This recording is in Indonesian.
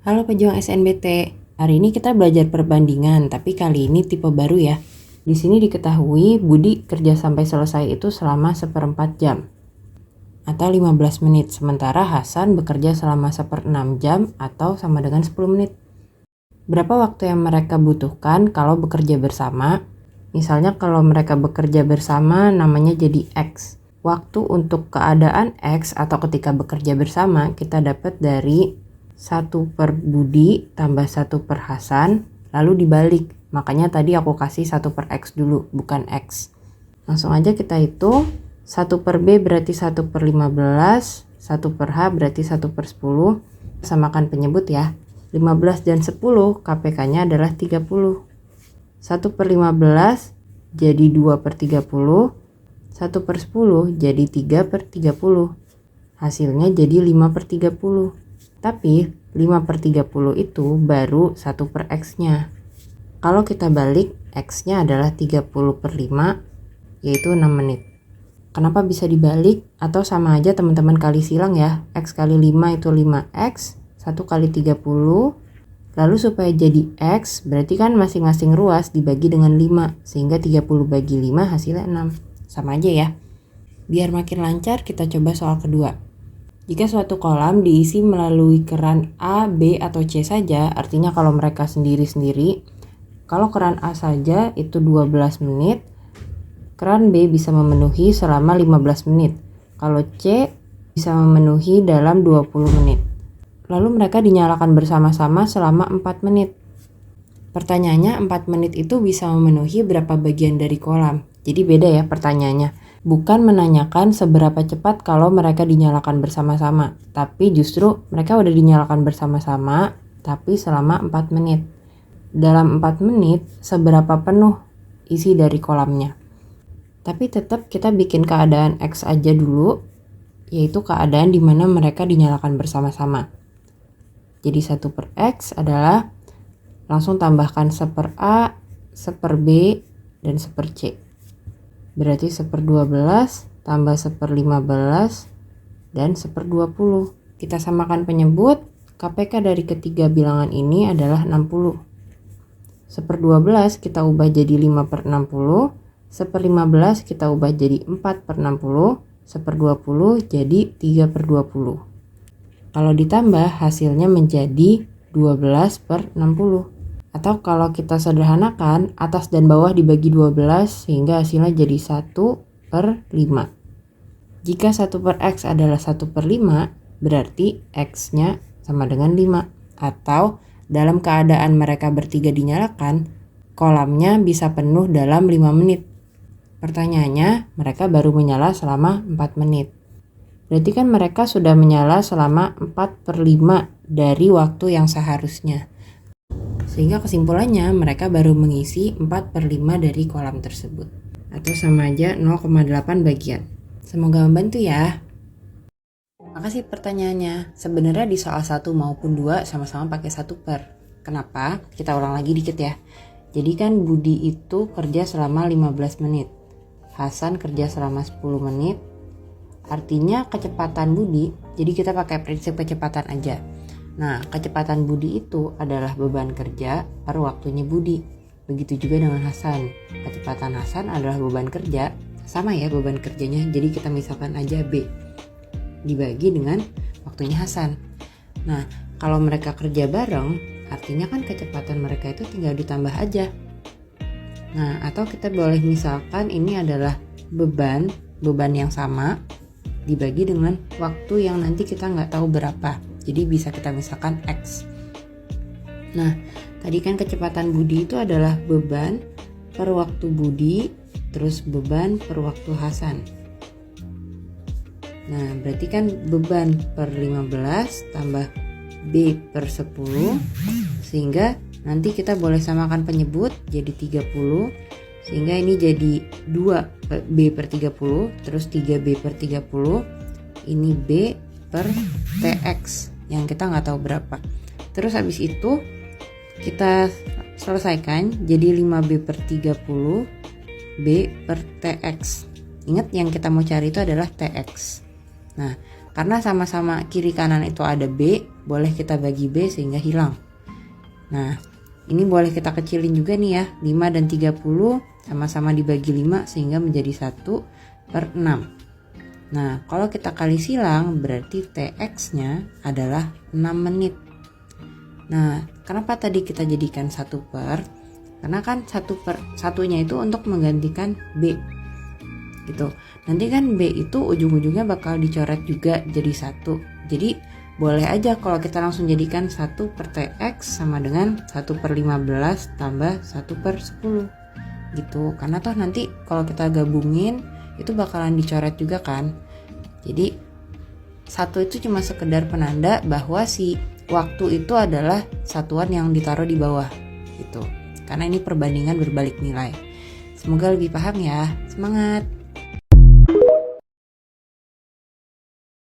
Halo pejuang SNBT, hari ini kita belajar perbandingan, tapi kali ini tipe baru ya. Di sini diketahui Budi kerja sampai selesai itu selama 1/4 jam atau 15 menit, sementara Hasan bekerja selama 1/6 jam atau sama dengan 10 menit. Berapa waktu yang mereka butuhkan kalau bekerja bersama? Misalnya kalau mereka bekerja bersama namanya jadi X. Waktu untuk keadaan X atau ketika bekerja bersama kita dapat dari 1 per Budi tambah 1 per Hasan, lalu dibalik. Makanya tadi aku kasih 1 per X dulu, bukan X. Langsung aja kita hitung. 1 per B berarti 1 per 15, 1 per H berarti 1 per 10. Samakan penyebut ya. 15 dan 10 KPK-nya adalah 30. 1 per 15 jadi 2 per 30. 1 per 10 jadi 3 per 30. Hasilnya jadi 5 per 30. Tapi 5 per 30 itu baru 1 per X-nya. Kalau kita balik, X-nya adalah 30 per 5, yaitu 6 menit. Kenapa bisa dibalik? Atau sama aja teman-teman kali silang ya. X kali 5 itu 5X, 1 kali 30. Lalu supaya jadi X, berarti kan masing-masing ruas dibagi dengan 5. Sehingga 30 bagi 5 hasilnya 6. Sama aja ya. Biar makin lancar, kita coba soal kedua. Jika suatu kolam diisi melalui keran A, B, atau C saja, artinya kalau mereka sendiri-sendiri, kalau keran A saja itu 12 menit, keran B bisa memenuhi selama 15 menit. Kalau C bisa memenuhi dalam 20 menit. Lalu mereka dinyalakan bersama-sama selama 4 menit. Pertanyaannya 4 menit itu bisa memenuhi berapa bagian dari kolam? Jadi beda ya pertanyaannya. Bukan menanyakan seberapa cepat kalau mereka dinyalakan bersama-sama, tapi justru mereka udah dinyalakan bersama-sama, tapi selama 4 menit. Dalam 4 menit, seberapa penuh isi dari kolamnya. Tapi tetap kita bikin keadaan X aja dulu, yaitu keadaan di mana mereka dinyalakan bersama-sama. Jadi 1 per X adalah langsung tambahkan 1 per A, 1 per B, dan 1 per C. Berarti 1 per 12 tambah 1 per 15 dan 1 per 20. Kita samakan penyebut, KPK dari ketiga bilangan ini adalah 60. 1 per 12 kita ubah jadi 5 per 60. 1 per 15 kita ubah jadi 4 per 60. 1 per 20 jadi 3 per 20. Kalau ditambah hasilnya menjadi 12 per 60. Atau kalau kita sederhanakan, atas dan bawah dibagi 12 sehingga hasilnya jadi 1 per 5. Jika 1 per X adalah 1 per 5, berarti X-nya sama dengan 5. Atau dalam keadaan mereka bertiga dinyalakan, kolamnya bisa penuh dalam 5 menit. Pertanyaannya, mereka baru menyala selama 4 menit. Berarti kan mereka sudah menyala selama 4 per 5 dari waktu yang seharusnya. Sehingga kesimpulannya mereka baru mengisi 4 per 5 dari kolam tersebut. Atau sama aja 0,8 bagian. Semoga membantu ya. Makasih pertanyaannya. Sebenarnya di soal 1 maupun 2 sama-sama pakai 1 per. Kenapa? Kita ulang lagi dikit ya. Jadi kan Budi itu kerja selama 15 menit. Hasan kerja selama 10 menit. Artinya kecepatan Budi, jadi kita pakai prinsip kecepatan aja. Nah, kecepatan Budi itu adalah beban kerja per waktunya Budi. Begitu juga dengan Hasan. Kecepatan Hasan adalah beban kerja. Sama ya beban kerjanya. Jadi kita misalkan aja B dibagi dengan waktunya Hasan. Nah, kalau mereka kerja bareng, artinya kan kecepatan mereka itu tinggal ditambah aja. Nah, atau kita boleh misalkan ini adalah beban yang sama dibagi dengan waktu yang nanti kita nggak tahu berapa. Jadi bisa kita misalkan X. Nah, tadi kan kecepatan Budi itu adalah beban per waktu Budi, terus beban per waktu Hasan. Nah, berarti kan beban per 15 tambah B per 10, sehingga nanti kita boleh samakan penyebut jadi 30, sehingga ini jadi 2B per 30, terus 3B per 30, ini B per TX yang kita nggak tahu berapa. Terus habis itu kita selesaikan jadi 5B per 30 B per TX. Ingat yang kita mau cari itu adalah TX. Nah, Karena sama-sama kiri kanan itu ada B, boleh kita bagi B sehingga hilang. Nah, ini boleh kita kecilin juga nih ya. 5 dan 30 sama-sama dibagi 5 sehingga menjadi 1/6. Nah, kalau kita kali silang berarti TX-nya adalah 6 menit. Nah, kenapa tadi kita jadikan 1 per? Karena kan 1/1-nya itu untuk menggantikan B. Gitu. Nanti kan B itu ujung-ujungnya bakal dicoret juga jadi 1. Jadi boleh aja kalau kita langsung jadikan 1 per TX sama dengan 1/15 tambah 1/10 gitu. Karena toh nanti kalau kita gabungin itu bakalan dicoret juga kan. Jadi 1 itu cuma sekedar penanda bahwa si waktu itu adalah satuan yang ditaruh di bawah gitu. Karena ini perbandingan berbalik nilai. Semoga lebih paham ya. Semangat!